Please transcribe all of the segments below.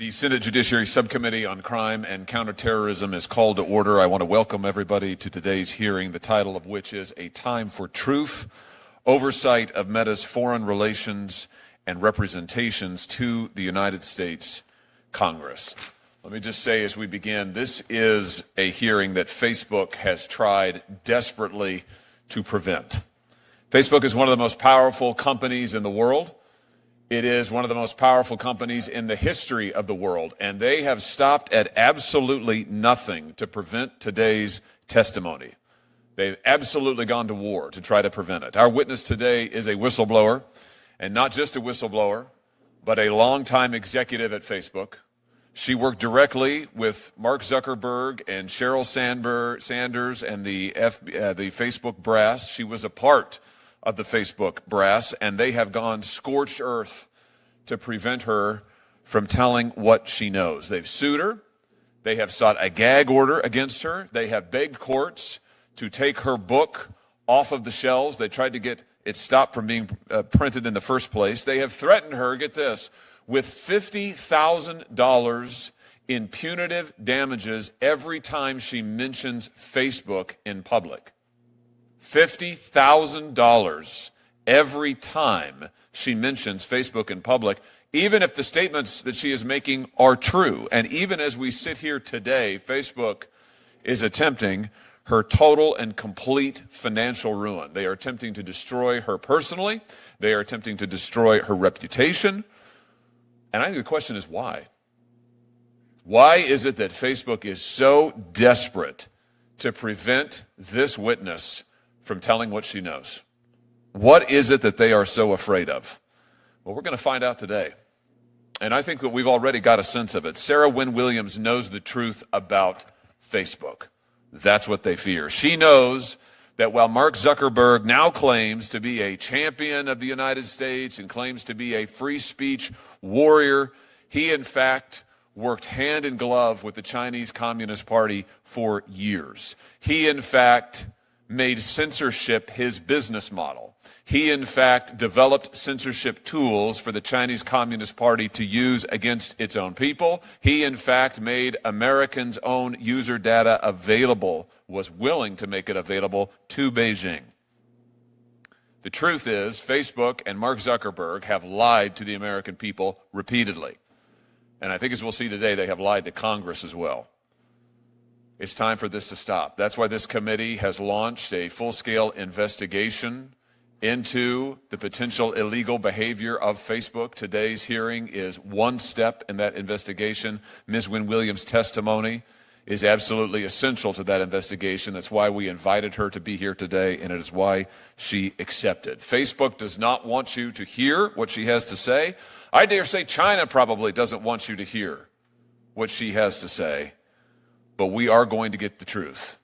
The Senate Judiciary Subcommittee on Crime and Counterterrorism is called to order. I want to welcome everybody to today's hearing, the title of which is A Time for Truth, Oversight of Meta's Foreign Relations and Representations to the United States Congress. Let me just say as we begin, this is a hearing that Facebook has tried desperately to prevent. Facebook is one of the most powerful companies in the world. It is one of the most powerful companies in the history of the world, and they have stopped at absolutely nothing to prevent today's testimony. They've absolutely gone to war to try to prevent it. Our witness today is a whistleblower, and not just a whistleblower, but a longtime executive at Facebook. She worked directly with Mark Zuckerberg and Sheryl Sanders and the Facebook brass. She was a part of the Facebook brass, and they have gone scorched earth to prevent her from telling what she knows. They've sued her. They have sought a gag order against her. They have begged courts to take her book off of the shelves. They tried to get it stopped from being printed in the first place. They have threatened her, get this, with $50,000 in punitive damages every time she mentions Facebook in public. $50,000 every time she mentions Facebook in public, even if the statements that she is making are true. And even as we sit here today, Facebook is attempting her total and complete financial ruin. They are attempting to destroy her personally. They are attempting to destroy her reputation. And I think the question is why? Why is it that Facebook is so desperate to prevent this witness from telling what she knows? What is it that they are so afraid of? Well, we're going to find out today. And I think that we've already got a sense of it. Sarah Wynne Williams knows the truth about Facebook. That's what they fear. She knows that while Mark Zuckerberg now claims to be a champion of the United States and claims to be a free speech warrior, he in fact worked hand in glove with the Chinese Communist Party for years. He in fact made censorship his business model. He, in fact, developed censorship tools for the Chinese Communist Party to use against its own people. He, in fact, made Americans' own user data available, was willing to make it available to Beijing. The truth is, Facebook and Mark Zuckerberg have lied to the American people repeatedly. And I think as we'll see today, they have lied to Congress as well. It's time for this to stop. That's why this committee has launched a full-scale investigation into the potential illegal behavior of Facebook. Today's hearing is one step in that investigation. Ms. Wynne Williams' testimony is absolutely essential to that investigation. That's why we invited her to be here today, and it is why she accepted. Facebook does not want you to hear what she has to say. I dare say China probably doesn't want you to hear what she has to say. But we are going to get the truth,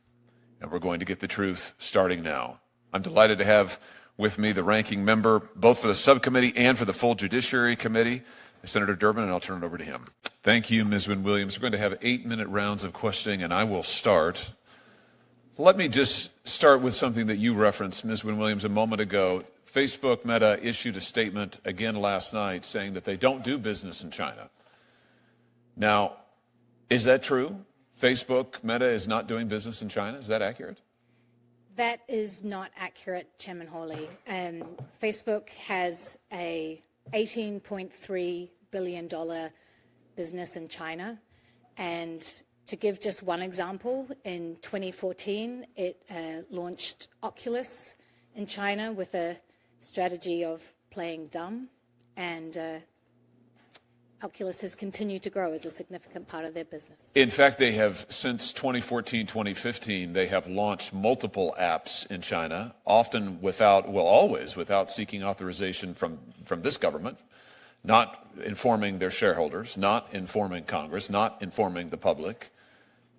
and we're going to get the truth starting now. I'm delighted to have with me the ranking member, both for the subcommittee and for the full Judiciary Committee, Senator Durbin, and I'll turn it over to him. Thank you, Ms. Wynne Williams. We're going to have 8-minute rounds of questioning, and I will start. Let me just start with something that you referenced, Ms. Wynne Williams, a moment ago. Facebook Meta issued a statement again last night saying that they don't do business in China. Now, is that true? Facebook, Meta is not doing business in China. Is that accurate? That is not accurate, Chairman Hawley. Facebook has a $18.3 billion business in China. And to give just one example, in 2014, it launched Oculus in China with a strategy of playing dumb. And Oculus has continued to grow as a significant part of their business. In fact, they have, since 2014, 2015, they have launched multiple apps in China, often always without seeking authorization from this government, not informing their shareholders, not informing Congress, not informing the public.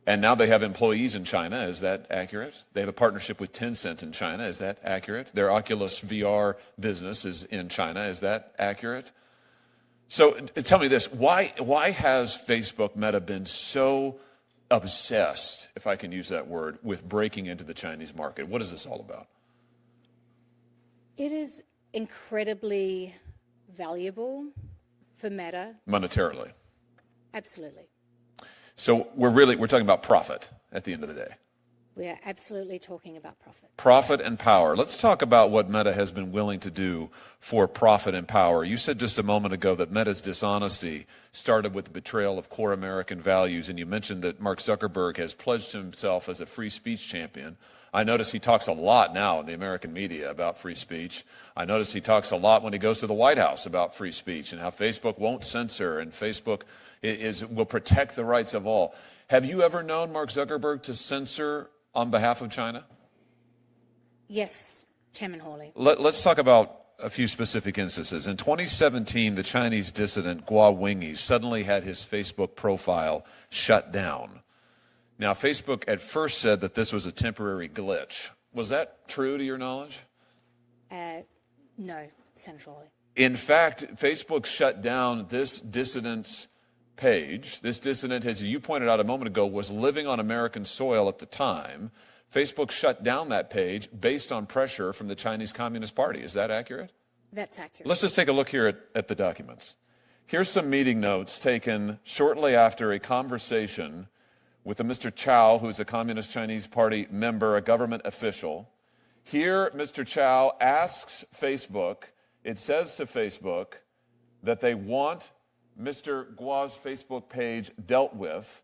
And now they have employees in China. Is that accurate? They have a partnership with Tencent in China. Is that accurate? Their Oculus VR business is in China. Is that accurate? So tell me this, why has Facebook Meta been so obsessed, if I can use that word, with breaking into the Chinese market? What is this all about? It is incredibly valuable for Meta. Monetarily. Absolutely. So we're talking about profit at the end of the day. We are absolutely talking about profit. Profit and power. Let's talk about what Meta has been willing to do for profit and power. You said just a moment ago that Meta's dishonesty started with the betrayal of core American values, and you mentioned that Mark Zuckerberg has pledged himself as a free speech champion. I notice he talks a lot now in the American media about free speech. I notice he talks a lot when he goes to the White House about free speech and how Facebook won't censor and Facebook will protect the rights of all. Have you ever known Mark Zuckerberg to censor on behalf of China? Yes, Chairman Hawley. Let's talk about a few specific instances. In 2017, the Chinese dissident Guo Wengyi suddenly had his Facebook profile shut down. Now, Facebook at first said that this was a temporary glitch. Was that true to your knowledge? No, Senator Hawley. In fact, Facebook shut down this dissident's page. This dissident, as you pointed out a moment ago, was living on American soil at the time. Facebook shut down that page based on pressure from the Chinese Communist Party. Is that accurate? That's accurate. Let's just take a look here at the documents. Here's some meeting notes taken shortly after a conversation with a Mr. Chow, who's a Communist Chinese Party member, a government official. Here, Mr. Chow asks Facebook, it says to Facebook that they want Mr. Guo's Facebook page dealt with.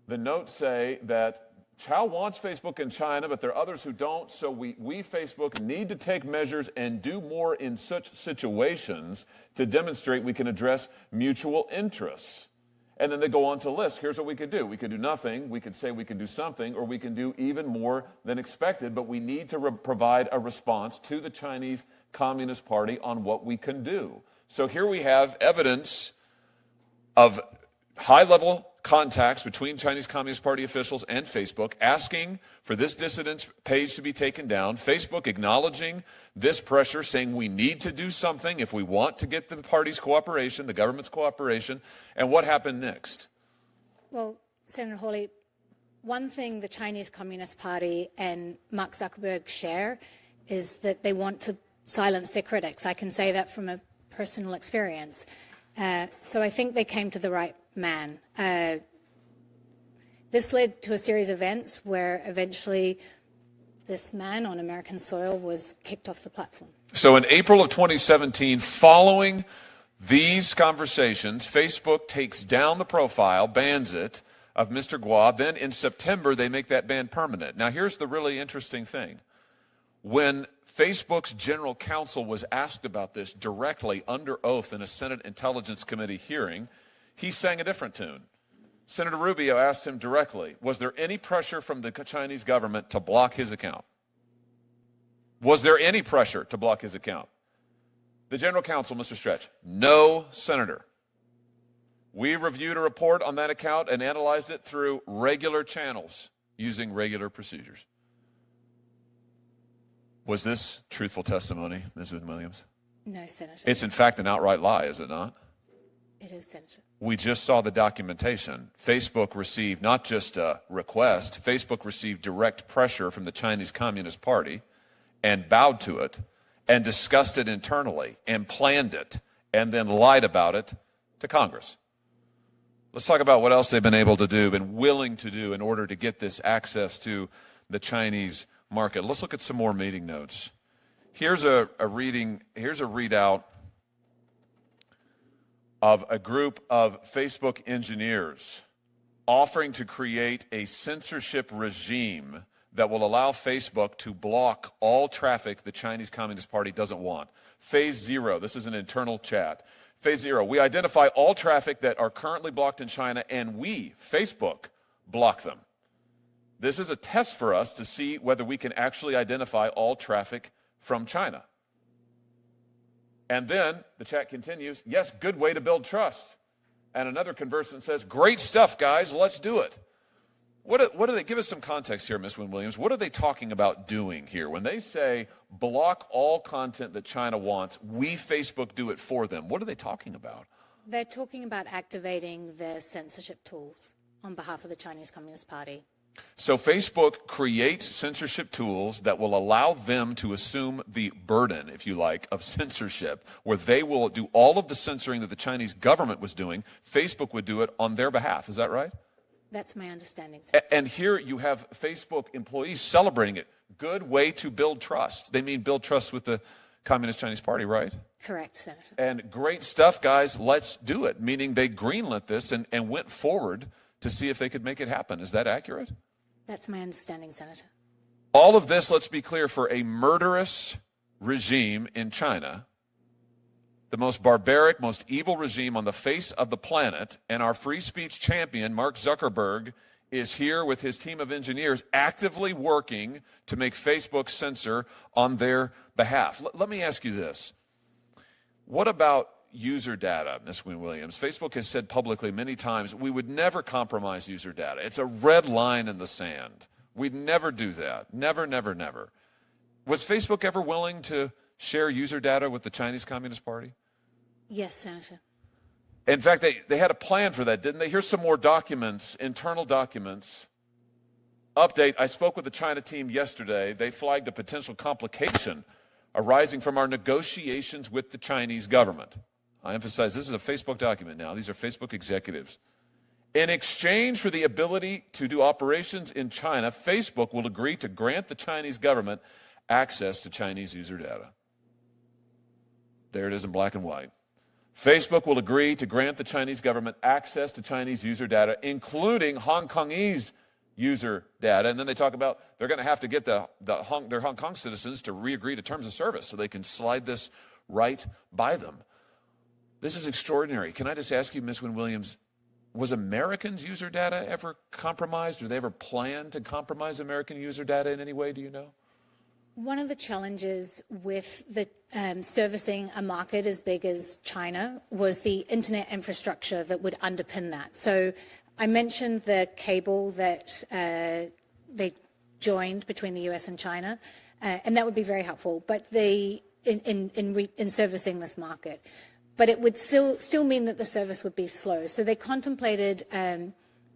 The notes say that Chow wants Facebook in China, but there are others who don't, so we Facebook, need to take measures and do more in such situations to demonstrate we can address mutual interests. And then they go on to list, here's what we could do. We could do nothing, we could say we can do something, or we can do even more than expected, but we need to provide a response to the Chinese Communist Party on what we can do. So here we have evidence of high-level contacts between Chinese Communist Party officials and Facebook asking for this dissident's page to be taken down, Facebook acknowledging this pressure, saying we need to do something if we want to get the party's cooperation, the government's cooperation. And what happened next? Well, Senator Hawley, one thing the Chinese Communist Party and Mark Zuckerberg share is that they want to silence their critics. I can say that from a personal experience. So I think they came to the right man. This led to a series of events where eventually this man on American soil was kicked off the platform. So in April of 2017, following these conversations, Facebook takes down the profile, bans it, of Mr. Guo. Then in September, they make that ban permanent. Now here's the really interesting thing. When Facebook's general counsel was asked about this directly under oath in a Senate Intelligence Committee hearing, he sang a different tune. Senator Rubio asked him directly, was there any pressure from the Chinese government to block his account? Was there any pressure to block his account? The general counsel, Mr. Stretch, no, Senator. We reviewed a report on that account and analyzed it through regular channels using regular procedures. Was this truthful testimony, Ms. Williams? No, Senator. It's in fact an outright lie, is it not? It is, Senator. We just saw the documentation. Facebook received not just a request, Facebook received direct pressure from the Chinese Communist Party and bowed to it and discussed it internally and planned it and then lied about it to Congress. Let's talk about what else they've been able to do, been willing to do in order to get this access to the Chinese market. Let's look at some more meeting notes. Here's a readout of a group of Facebook engineers offering to create a censorship regime that will allow Facebook to block all traffic the Chinese Communist Party doesn't want. Phase 0, this is an internal chat. Phase 0, we identify all traffic that are currently blocked in China and we, Facebook, block them. This is a test for us to see whether we can actually identify all traffic from China. And then the chat continues, yes, good way to build trust. And another conversant says, great stuff, guys, let's do it. What do they, give us some context here, Ms. Williams. What are they talking about doing here? When they say block all content that China wants, we, Facebook, do it for them. What are they talking about? They're talking about activating their censorship tools on behalf of the Chinese Communist Party. So Facebook creates censorship tools that will allow them to assume the burden, if you like, of censorship, where they will do all of the censoring that the Chinese government was doing. Facebook would do it on their behalf. Is that right? That's my understanding. And here you have Facebook employees celebrating it. Good way to build trust. They mean build trust with the Communist Chinese Party, right? Correct, Senator. And great stuff, guys. Let's do it. Meaning they greenlit this and went forward to see if they could make it happen. Is that accurate? That's my understanding, Senator. All of this, let's be clear, for a murderous regime in China, the most barbaric, most evil regime on the face of the planet, and our free speech champion, Mark Zuckerberg, is here with his team of engineers actively working to make Facebook censor on their behalf. Let me ask you this. What about user data, Ms. Williams? Facebook has said publicly many times, we would never compromise user data. It's a red line in the sand. We'd never do that. Never, never, never. Was Facebook ever willing to share user data with the Chinese Communist Party? Yes, Senator. In fact, they had a plan for that, didn't they? Here's some more documents, internal documents. Update, I spoke with the China team yesterday. They flagged a potential complication arising from our negotiations with the Chinese government. I emphasize this is a Facebook document now. These are Facebook executives. In exchange for the ability to do operations in China, Facebook will agree to grant the Chinese government access to Chinese user data. There it is in black and white. Facebook will agree to grant the Chinese government access to Chinese user data, including Hong Kongese user data. And then they talk about they're going to have to get their Hong Kong citizens to re-agree to terms of service so they can slide this right by them. This is extraordinary. Can I just ask you, Ms. Wynne Williams, was Americans' user data ever compromised? Or they ever planned to compromise American user data in any way? Do you know? One of the challenges with the servicing a market as big as China was the internet infrastructure that would underpin that. So I mentioned the cable that they joined between the US and China, and that would be very helpful. But in servicing this market. But it would still mean that the service would be slow. So they contemplated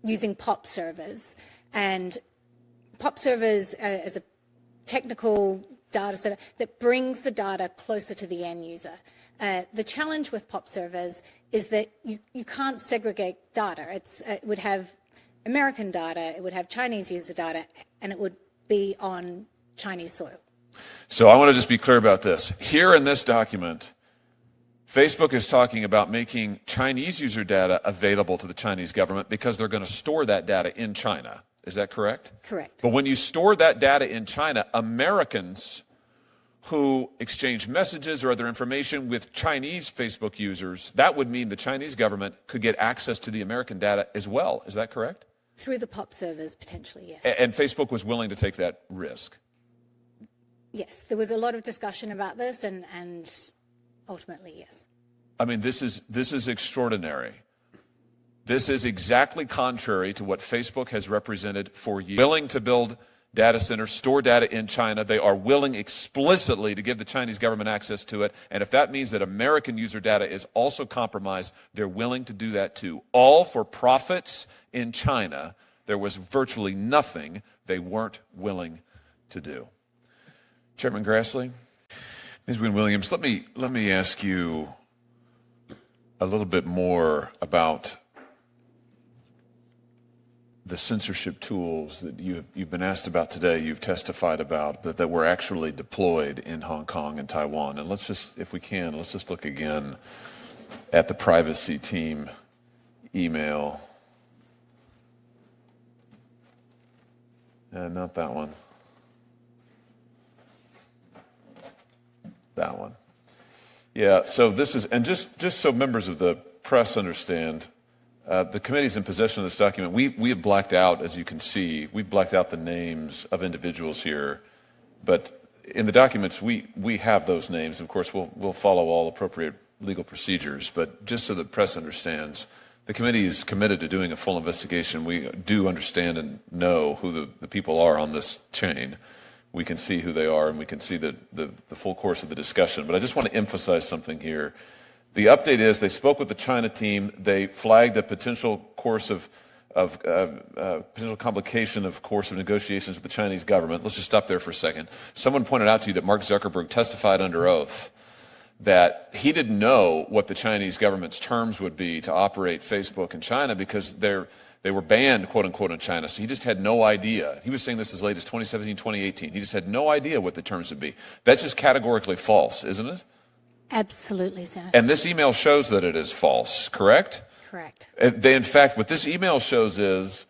using POP servers. And POP servers as a technical data center that brings the data closer to the end user. The challenge with POP servers is that you can't segregate data. It would have American data, it would have Chinese user data, and it would be on Chinese soil. So I want to just be clear about this. Here in this document, Facebook is talking about making Chinese user data available to the Chinese government because they're going to store that data in China. Is that correct? Correct. But when you store that data in China, Americans who exchange messages or other information with Chinese Facebook users, that would mean the Chinese government could get access to the American data as well. Is that correct? Through the POP servers, potentially, yes. And Facebook was willing to take that risk? Yes. There was a lot of discussion about this, and ultimately, yes. I mean, this is extraordinary. This is exactly contrary to what Facebook has represented for years. Willing to build data centers, store data in China. They are willing explicitly to give the Chinese government access to it. And if that means that American user data is also compromised, they're willing to do that too. All for profits in China. There was virtually nothing they weren't willing to do. Chairman Grassley, Ms. Wynne Williams, let me ask you a little bit more about the censorship tools that you've been asked about today, you've testified about, that were actually deployed in Hong Kong and Taiwan. And let's just, if we can, let's just look again at the privacy team email. Not that one. That one. Yeah, so this is, and just so members of the press understand, the committee's in possession of this document. We have blacked out, as you can see, we've blacked out the names of individuals here, but in the documents we have those names. Of course, we'll follow all appropriate legal procedures, but just so the press understands, the committee is committed to doing a full investigation. We do understand and know who the people are on this chain. We can see who they are, and we can see the full course of the discussion. But I just want to emphasize something here. The update is they spoke with the China team. They flagged a potential course of potential complication, of course, of negotiations with the Chinese government. Let's just stop there for a second. Someone pointed out to you that Mark Zuckerberg testified under oath that he didn't know what the Chinese government's terms would be to operate Facebook in China because they were banned, quote unquote, in China. So he just had no idea. He was saying this as late as 2017, 2018. He just had no idea what the terms would be. That's just categorically false, isn't it? Absolutely, Senator. And this email shows that it is false, correct? Correct. In fact, what this email shows is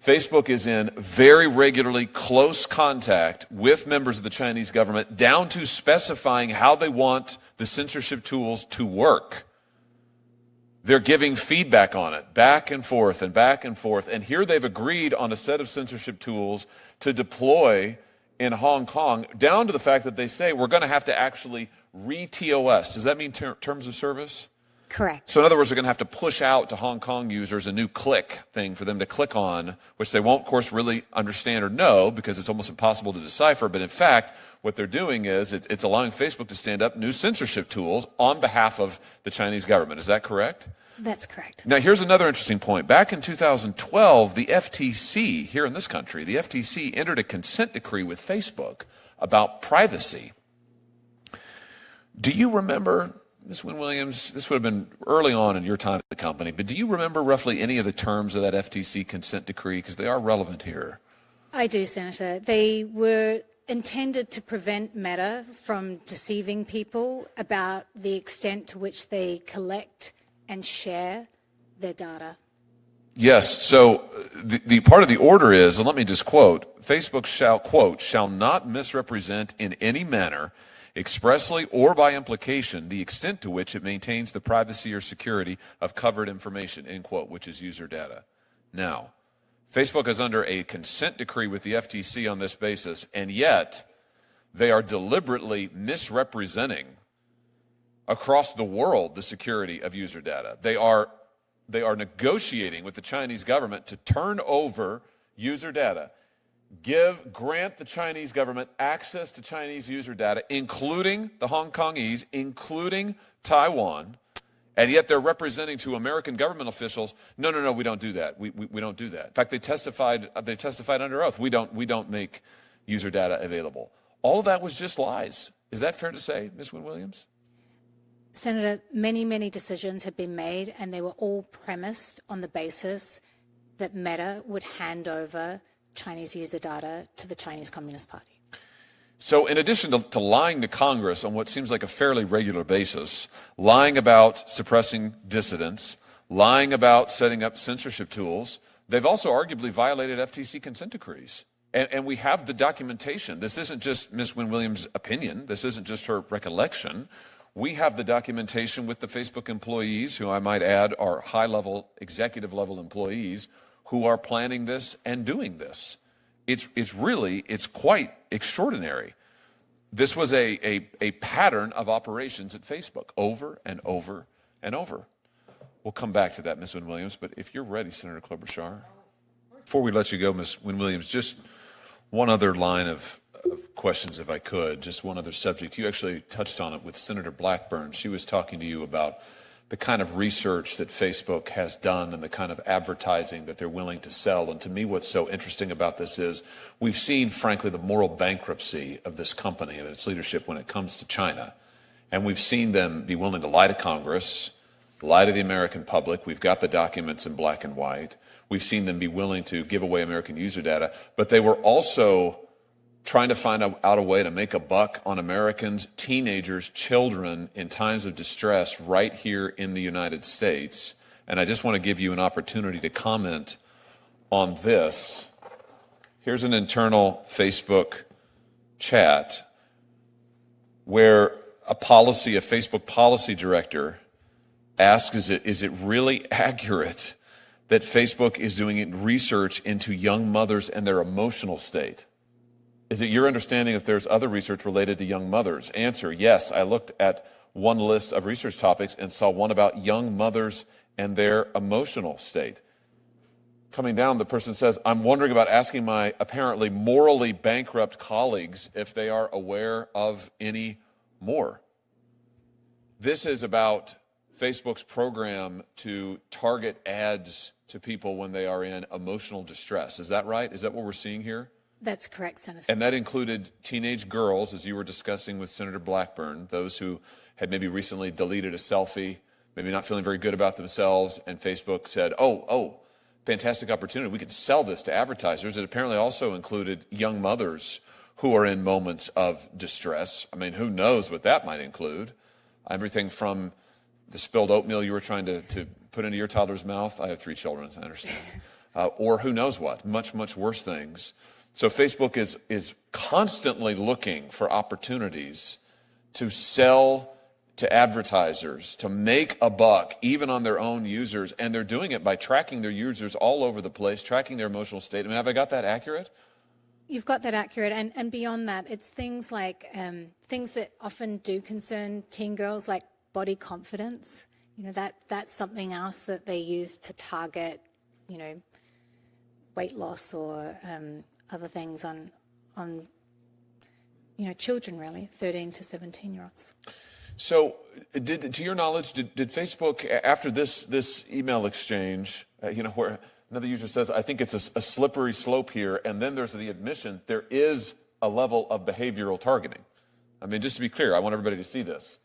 Facebook is in very regularly close contact with members of the Chinese government, down to specifying how they want the censorship tools to work. They're giving feedback on it, back and forth and back and forth. And here they've agreed on a set of censorship tools to deploy in Hong Kong, down to the fact that they say we're going to have to actually re-TOS. Does that mean terms of service? Correct. So in other words, they're going to have to push out to Hong Kong users a new click thing for them to click on, which they won't, of course, really understand or know because it's almost impossible to decipher. But in fact, what they're doing is it's allowing Facebook to stand up new censorship tools on behalf of the Chinese government. Is that correct? That's correct. Now, here's another interesting point. Back in 2012, the FTC here in this country, the FTC entered a consent decree with Facebook about privacy. Do you remember, Ms. Wynne Williams, this would have been early on in your time at the company, but do you remember roughly any of the terms of that FTC consent decree? Because they are relevant here. I do, Senator. They were intended to prevent Meta from deceiving people about the extent to which they collect and share their data. Yes. So the part of the order is, and let me just quote, Facebook shall, quote, shall not misrepresent in any manner, expressly or by implication, the extent to which it maintains the privacy or security of covered information, end quote, which is user data. Now, Facebook is under a consent decree with the FTC on this basis, and yet they are deliberately misrepresenting across the world the security of user data. They are negotiating with the Chinese government to turn over user data, grant the Chinese government access to Chinese user data, including the Hong Kongese, including Taiwan, and yet they're representing to American government officials, no, we don't do that. We don't do that. In fact, they testified under oath. We don't make user data available. All of that was just lies. Is that fair to say, Ms. Wynne Williams? Senator, many decisions have been made, and they were all premised on the basis that Meta would hand over Chinese user data to the Chinese Communist Party. So in addition to lying to Congress on what seems like a fairly regular basis, lying about suppressing dissidents, lying about setting up censorship tools, they've also arguably violated FTC consent decrees. And we have the documentation. This isn't just Ms. Wynne Williams' opinion. This isn't just her recollection. We have the documentation with the Facebook employees, who I might add are high-level, executive-level employees, who are planning this and doing this. It's quite extraordinary. This was a pattern of operations at Facebook over and over and over. We'll come back to that, Ms. Wynne Williams, but if you're ready, Senator Klobuchar. Before we let you go, Ms. Wynne Williams, just one other line of questions, if I could, just one other subject. You actually touched on it with Senator Blackburn. She was talking to you about the kind of research that Facebook has done and the kind of advertising that they're willing to sell. And to me, what's so interesting about this is we've seen, frankly, the moral bankruptcy of this company and its leadership when it comes to China. And we've seen them be willing to lie to Congress, lie to the American public. We've got the documents in black and white. We've seen them be willing to give away American user data. But they were also trying to find out a way to make a buck on Americans, teenagers, children in times of distress right here in the United States. And I just want to give you an opportunity to comment on this. Here's an internal Facebook chat where a Facebook policy director asks, is it really accurate that Facebook is doing research into young mothers and their emotional state? Is it your understanding if there's other research related to young mothers? Answer, yes. I looked at one list of research topics and saw one about young mothers and their emotional state. Coming down, the person says, I'm wondering about asking my apparently morally bankrupt colleagues if they are aware of any more. This is about Facebook's program to target ads to people when they are in emotional distress. Is that right? Is that what we're seeing here? That's correct, Senator. And that included teenage girls, as you were discussing with Senator Blackburn, those who had maybe recently deleted a selfie, maybe not feeling very good about themselves, and Facebook said, oh, fantastic opportunity. We could sell this to advertisers. It apparently also included young mothers who are in moments of distress. I mean, who knows what that might include? Everything from the spilled oatmeal you were trying to put into your toddler's mouth. I have 3 children, so I understand. Or who knows what, much, much worse things. So Facebook is constantly looking for opportunities to sell to advertisers, to make a buck, even on their own users. And they're doing it by tracking their users all over the place, tracking their emotional state. I mean, have I got that accurate? You've got that accurate. And beyond that, it's things like things that often do concern teen girls, like body confidence. You know, that's something else that they use to target, you know, weight loss or other things on you know, children, really, 13 to 17-year-olds. So, to your knowledge, did Facebook, after this email exchange, you know, where another user says, I think it's a slippery slope here, and then there's the admission, there is a level of behavioral targeting. I mean, just to be clear, I want everybody to see this.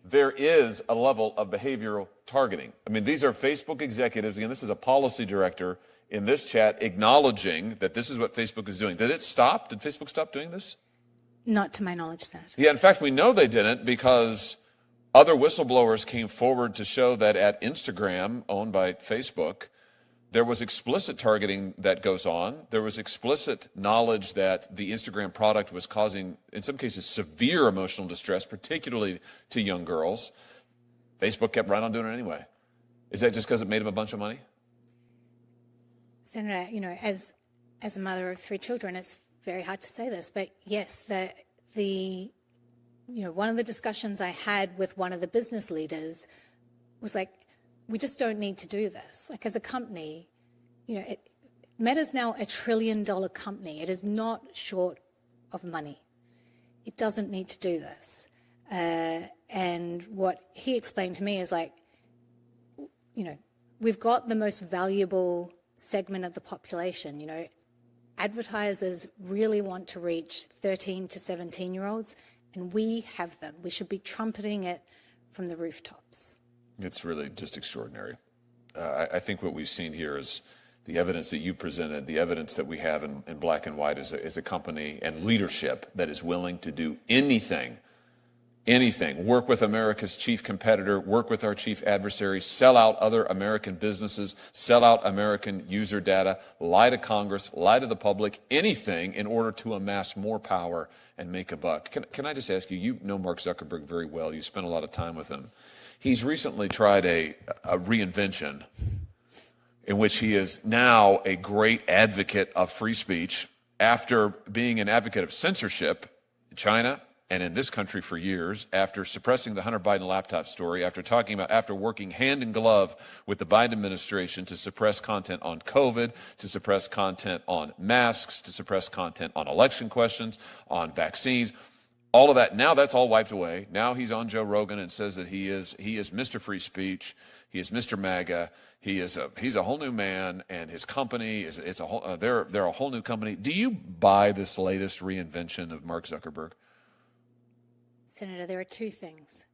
There is a level of behavioral targeting. I mean, these are Facebook executives. Again, this is a policy director in this chat acknowledging that this is what Facebook is doing. Did it stop? Did Facebook stop doing this? Not to my knowledge, Senator. Yeah, in fact, we know they didn't because other whistleblowers came forward to show that at Instagram, owned by Facebook, there was explicit targeting that goes on. There was explicit knowledge that the Instagram product was causing, in some cases, severe emotional distress, particularly to young girls. Facebook kept right on doing it anyway. Is that just because it made them a bunch of money? Senator, you know, as a mother of 3 children, it's very hard to say this, but yes, you know, one of the discussions I had with one of the business leaders was like, we just don't need to do this. Like, as a company, you know, Meta's now $1 trillion company. It is not short of money. It doesn't need to do this. And what he explained to me is like, you know, we've got the most valuable segment of the population. You know, advertisers really want to reach 13 to 17-year-olds, and we have them. We should be trumpeting it from the rooftops. It's really just extraordinary. I think what we've seen here is the evidence that you presented, the evidence that we have in black and white is a company and leadership that is willing to do anything, work with America's chief competitor, work with our chief adversary, sell out other American businesses, sell out American user data, lie to Congress, lie to the public, anything in order to amass more power and make a buck. Can I just ask you, you know Mark Zuckerberg very well. You spent a lot of time with him. He's recently tried a reinvention in which he is now a great advocate of free speech after being an advocate of censorship in China and in this country for years, after suppressing the Hunter Biden laptop story, after working hand in glove with the Biden administration to suppress content on COVID, to suppress content on masks, to suppress content on election questions, on vaccines. All of that, now that's all wiped away. Now he's on Joe Rogan and says that he is Mr. Free Speech. He is Mr. MAGA. He's a whole new man, and his company they're a whole new company. Do you buy this latest reinvention of Mark Zuckerberg? Senator, there are 2 things.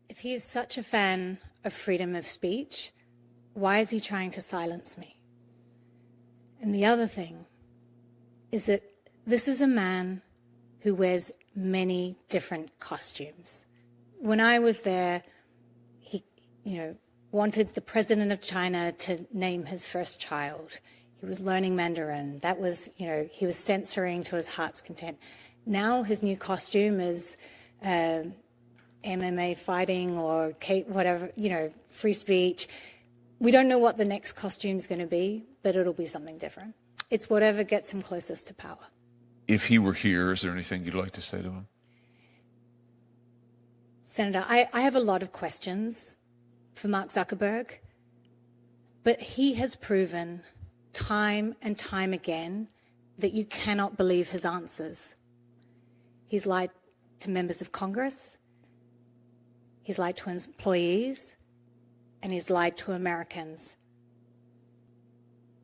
If he is such a fan of freedom of speech, why is he trying to silence me? And the other thing is that this is a man who wears many different costumes. When I was there, he, you know, wanted the president of China to name his first child. He was learning Mandarin. That was, you know, he was censoring to his heart's content. Now his new costume is MMA fighting or whatever, you know, free speech. We don't know what the next costume is going to be, but it'll be something different. It's whatever gets him closest to power. If he were here, is there anything you'd like to say to him? Senator, I have a lot of questions for Mark Zuckerberg, but he has proven time and time again that you cannot believe his answers. He's lied to members of Congress. He's lied to his employees. and he's lied to Americans.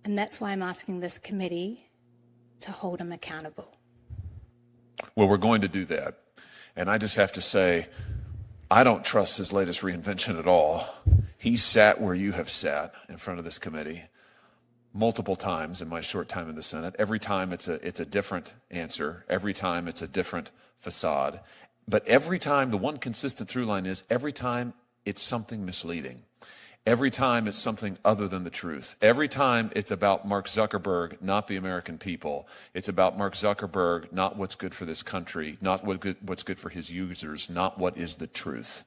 And that's why I'm asking this committee to hold him accountable. Well, we're going to do that. And I just have to say, I don't trust his latest reinvention at all. He sat where you have sat in front of this committee multiple times in my short time in the Senate. Every time it's a different answer. Every time it's a different facade. But every time, the one consistent through line is every time it's something misleading. Every time it's something other than the truth. Every time it's about Mark Zuckerberg, not the American people. It's about Mark Zuckerberg, not what's good for this country, not what's good for his users, not what is the truth.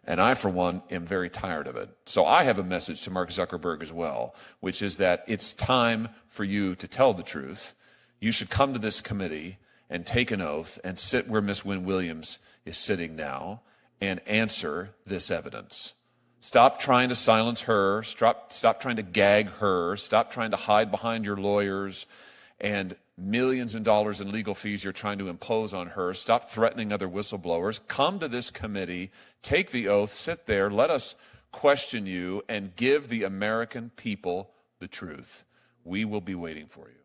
And I, for one, am very tired of it. So I have a message to Mark Zuckerberg as well, which is that it's time for you to tell the truth. You should come to this committee and take an oath and sit where Miss Wynne Williams is sitting now and answer this evidence. Stop trying to silence her. Stop trying to gag her. Stop trying to hide behind your lawyers and millions of dollars in legal fees you're trying to impose on her. Stop threatening other whistleblowers. Come to this committee, take the oath, sit there, let us question you, and give the American people the truth. We will be waiting for you.